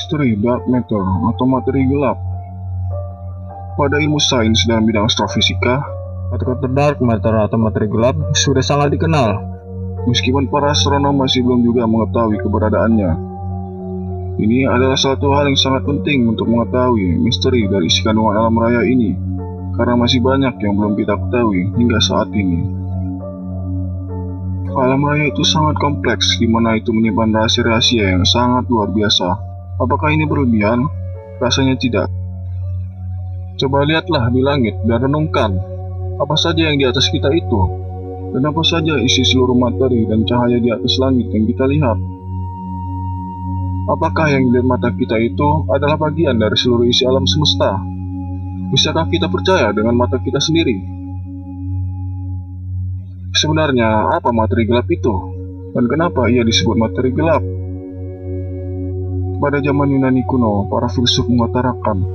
Misteri dark matter atau materi gelap. Pada ilmu sains dalam bidang astrofisika, kata-kata dark matter atau materi gelap sudah sangat dikenal, meskipun para astronom masih belum juga mengetahui keberadaannya. Ini adalah suatu hal yang sangat penting untuk mengetahui misteri dari isi kandungan alam raya ini, karena masih banyak yang belum kita ketahui hingga saat ini. Alam raya itu sangat kompleks, di mana itu menyimpan rahasia-rahasia yang sangat luar biasa. Apakah ini berlebihan? Rasanya tidak. Coba lihatlah di langit dan renungkan, apa saja yang di atas kita itu, dan apa saja isi seluruh materi dan cahaya di atas langit yang kita lihat. Apakah yang dilihat mata kita itu adalah bagian dari seluruh isi alam semesta? Bisakah kita percaya dengan mata kita sendiri? Sebenarnya, apa materi gelap itu? Dan kenapa ia disebut materi gelap? Pada zaman Yunani kuno, para filsuf mengutarakan,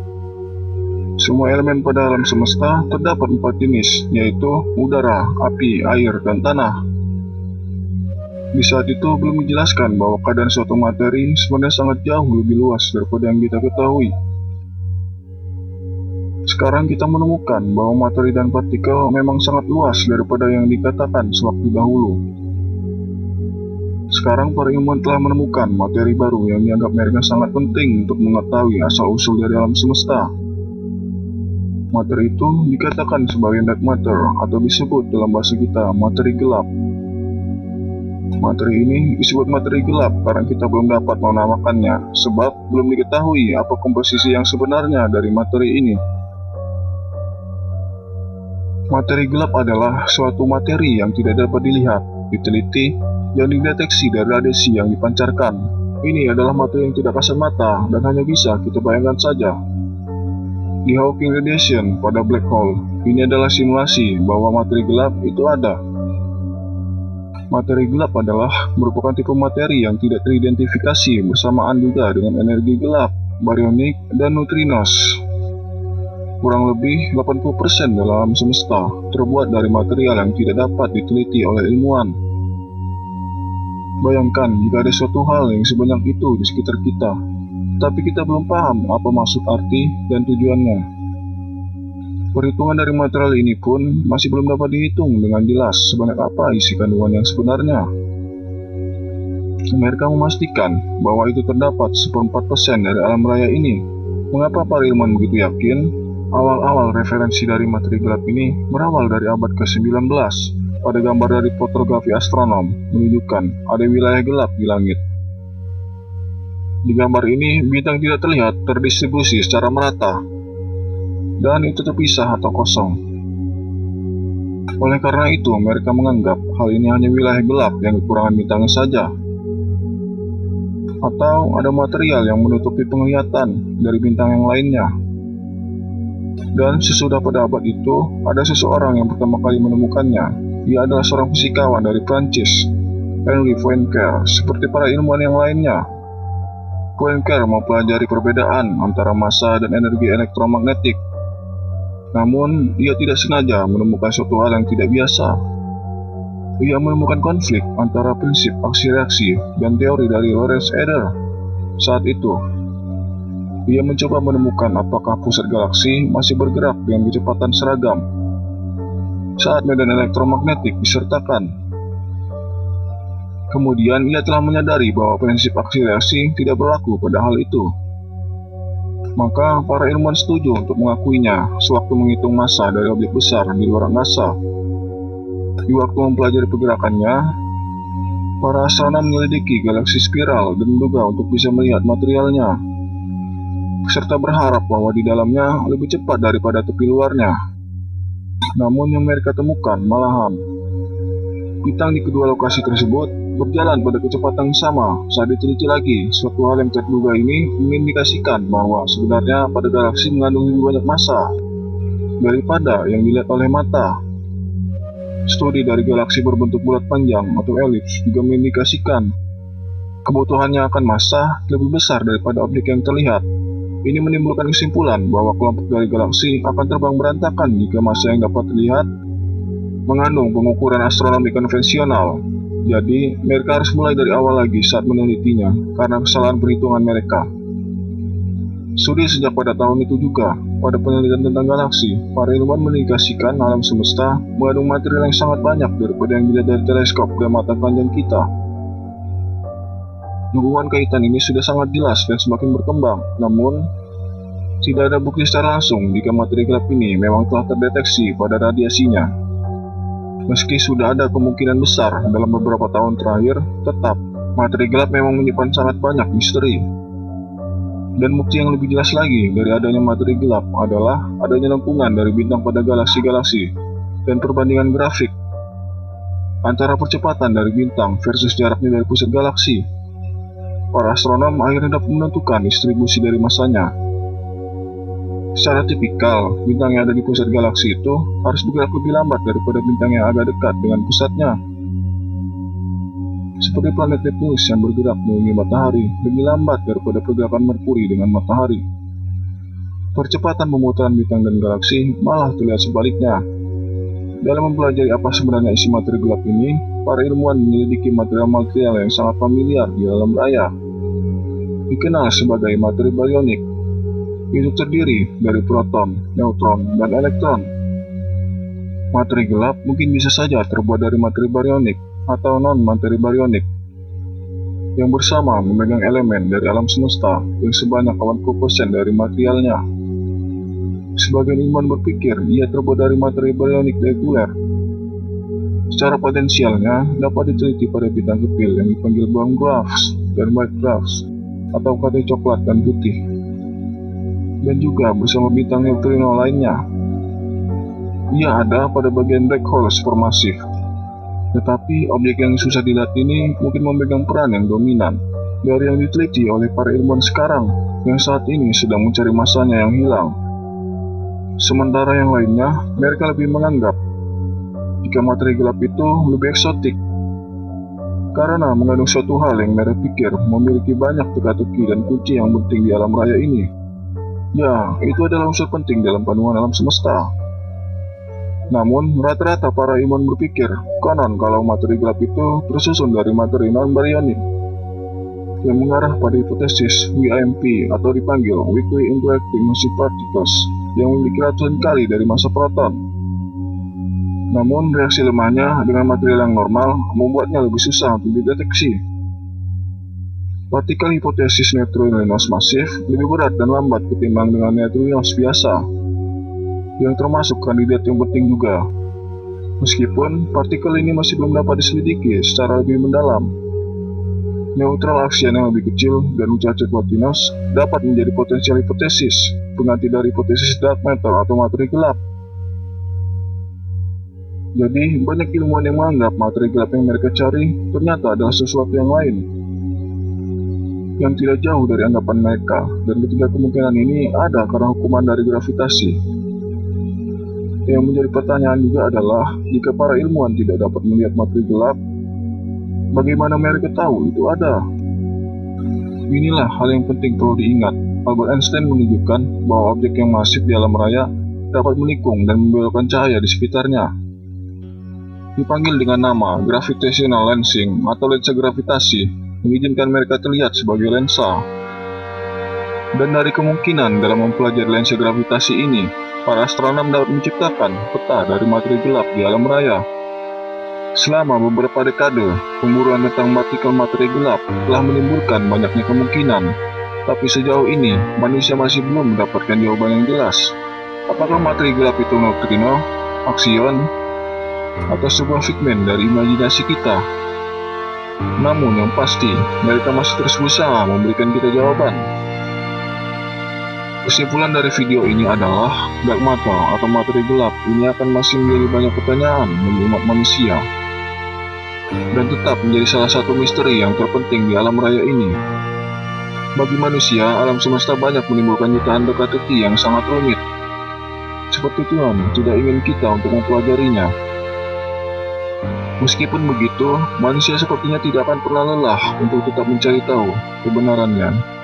semua elemen pada alam semesta terdapat 4 jenis, yaitu udara, api, air, dan tanah. Di saat itu belum dijelaskan bahwa keadaan suatu materi sebenarnya sangat jauh lebih luas daripada yang kita ketahui. Sekarang kita menemukan bahwa materi dan partikel memang sangat luas daripada yang dikatakan sewaktu dahulu. Sekarang para ilmuwan telah menemukan materi baru yang dianggap mereka sangat penting untuk mengetahui asal-usul dari alam semesta. Materi itu dikatakan sebagai dark matter atau disebut dalam bahasa kita materi gelap. Materi ini disebut materi gelap karena kita belum dapat menamakannya, sebab belum diketahui apa komposisi yang sebenarnya dari materi ini. Materi gelap adalah suatu materi yang tidak dapat dilihat, diteliti, dan dideteksi dari radiasi yang dipancarkan. Ini adalah materi yang tidak kasat mata dan hanya bisa kita bayangkan saja. Di Hawking radiation pada black hole, ini adalah simulasi bahwa materi gelap itu ada. Materi gelap adalah merupakan tipe materi yang tidak teridentifikasi bersamaan juga dengan energi gelap, baryonik, dan neutrinos. Kurang lebih 80% dalam alam semesta terbuat dari material yang tidak dapat diteliti oleh ilmuwan. Bayangkan jika ada suatu hal yang sebanyak itu di sekitar kita, tapi kita belum paham apa maksud arti dan tujuannya. Perhitungan dari material ini pun masih belum dapat dihitung dengan jelas sebanyak apa isi kandungan yang sebenarnya. Mereka memastikan bahwa itu terdapat 1/4% dari alam raya ini. Mengapa para ilmuwan begitu yakin? Awal-awal referensi dari materi gelap ini berawal dari abad ke-19. Pada gambar dari fotografi astronom menunjukkan ada wilayah gelap di langit. Di gambar ini, bintang tidak terlihat terdistribusi secara merata, dan itu terpisah atau kosong. Oleh karena itu, mereka menganggap hal ini hanya wilayah gelap yang kekurangan bintangnya saja. Atau ada material yang menutupi penglihatan dari bintang yang lainnya. Dan sesudah pada abad itu, ada seseorang yang pertama kali menemukannya. Dia adalah seorang fisikawan dari Prancis, Henri Poincaré. Seperti para ilmuwan yang lainnya, Poincaré mempelajari perbedaan antara massa dan energi elektromagnetik. Namun, ia tidak sengaja menemukan suatu hal yang tidak biasa. Ia menemukan konflik antara prinsip aksi reaksi dan teori dari Lorenz Eder. Saat itu, ia mencoba menemukan apakah pusat galaksi masih bergerak dengan kecepatan seragam saat medan elektromagnetik disertakan. Kemudian ia telah menyadari bahwa prinsip aksi reaksi tidak berlaku pada hal itu. Maka para ilmuwan setuju untuk mengakuinya sewaktu menghitung massa dari objek besar di luar angkasa. Di waktu mempelajari pergerakannya, para astronom menyelidiki galaksi spiral dan menduga untuk bisa melihat materialnya, serta berharap bahwa di dalamnya lebih cepat daripada tepi luarnya. Namun yang mereka temukan malahan, bintang di kedua lokasi tersebut berjalan pada kecepatan yang sama. Saat diteliti lagi, suatu hal yang terduga ini mengindikasikan bahwa sebenarnya pada galaksi mengandung lebih banyak massa daripada yang dilihat oleh mata. Studi dari galaksi berbentuk bulat panjang atau elips juga mengindikasikan kebutuhannya akan massa lebih besar daripada objek yang terlihat. Ini menimbulkan kesimpulan bahwa kelompok dari galaksi akan terbang berantakan jika massa yang dapat terlihat mengandung pengukuran astronomi konvensional. Jadi, mereka harus mulai dari awal lagi saat menelitinya karena kesalahan perhitungan mereka. Sudah sejak pada tahun itu juga, pada penelitian tentang galaksi, para ilmuwan mengindikasikan alam semesta mengandung material yang sangat banyak daripada yang dilihat dari teleskop dan mata telanjang kita. Hubungan kaitan ini sudah sangat jelas dan semakin berkembang, namun tidak ada bukti secara langsung jika materi gelap ini memang telah terdeteksi pada radiasinya. Meski sudah ada kemungkinan besar dalam beberapa tahun terakhir, tetap materi gelap memang menyimpan sangat banyak misteri. Dan bukti yang lebih jelas lagi dari adanya materi gelap adalah adanya lengkungan dari bintang pada galaksi-galaksi dan perbandingan grafik antara percepatan dari bintang versus jaraknya dari pusat galaksi. Para astronom akhirnya dapat menentukan distribusi dari masanya. Secara tipikal, bintang yang ada di pusat galaksi itu harus bergerak lebih lambat daripada bintang yang agak dekat dengan pusatnya. Seperti planet Neptunus yang bergerak mengelilingi matahari lebih lambat daripada pergerakan Merkuri dengan matahari. Percepatan pemutaran bintang dan galaksi malah terlihat sebaliknya. Dalam mempelajari apa sebenarnya isi materi gelap ini, para ilmuwan menyelidiki material-material yang sangat familiar di alam raya, dikenal sebagai materi barionik. Itu terdiri dari proton, neutron, dan elektron. Materi gelap mungkin bisa saja terbuat dari materi barionik atau non-materi barionik, yang bersama memegang elemen dari alam semesta yang sebanyak 80% dari materialnya. Sebagian ilmuwan berpikir ia terbuat dari materi barionik reguler. Secara potensialnya dapat diteliti pada bintang kecil yang dipanggil brown dwarfs dan white dwarfs atau katai coklat dan putih, dan juga bersama bintang neutrino lainnya. Ia ada pada bagian black hole supermasif. Tetapi objek yang susah dilihat ini mungkin memegang peran yang dominan dari yang diteliti oleh para ilmuwan sekarang yang saat ini sedang mencari masanya yang hilang. Sementara yang lainnya, mereka lebih menganggap jika materi gelap itu lebih eksotik karena mengandung suatu hal yang mereka pikir memiliki banyak teka-teki dan kunci yang penting di alam raya ini. Ya, itu adalah unsur penting dalam panduan alam semesta. Namun, rata-rata para ilmuwan berpikir, konon kalau materi gelap itu tersusun dari materi non-barionik, yang mengarah pada hipotesis WIMP atau dipanggil Weakly Interacting Massive Particles, yang memiliki ratusan kali dari massa proton. Namun, reaksi lemahnya dengan material yang normal membuatnya lebih susah untuk dideteksi. Partikel hipotesis neutrinos masif lebih berat dan lambat ketimbang dengan neutrinos biasa, yang termasuk kandidat yang penting juga. Meskipun partikel ini masih belum dapat diselidiki secara lebih mendalam. Neutral aksian yang lebih kecil dan ucacat neutrinos dapat menjadi potensial hipotesis pengganti dari hipotesis dark matter atau materi gelap. Jadi, banyak ilmuwan yang menganggap materi gelap yang mereka cari ternyata adalah sesuatu yang lain, yang tidak jauh dari anggapan mereka, dan ketiga kemungkinan ini ada karena hukuman dari gravitasi. Yang menjadi pertanyaan juga adalah, jika para ilmuwan tidak dapat melihat materi gelap, bagaimana mereka tahu itu ada? Inilah hal yang penting perlu diingat. Albert Einstein menunjukkan bahwa objek yang masif di alam raya dapat menikung dan membelokkan cahaya di sekitarnya. Dipanggil dengan nama gravitational lensing atau lensa gravitasi, mengizinkan mereka terlihat sebagai lensa. Dan dari kemungkinan dalam mempelajari lensa gravitasi ini, para astronom dapat menciptakan peta dari materi gelap di alam raya. Selama beberapa dekade, pemburuan tentang partikel materi gelap telah menimbulkan banyaknya kemungkinan, tapi sejauh ini manusia masih belum mendapatkan jawaban yang jelas. Apakah materi gelap itu neutrino, aksion, atau sebuah figmen dari imajinasi kita? Namun yang pasti, mereka masih terus berusaha memberikan kita jawaban. Kesimpulan dari video ini adalah, dark matter atau materi gelap ini akan masih menjadi banyak pertanyaan bagi umat manusia, dan tetap menjadi salah satu misteri yang terpenting di alam raya ini. Bagi manusia, alam semesta banyak menimbulkan jutaan teka-teki yang sangat rumit. Seperti Tuhan tidak ingin kita untuk mempelajarinya. Meskipun begitu, manusia sepertinya tidak akan pernah lelah untuk tetap mencari tahu kebenarannya.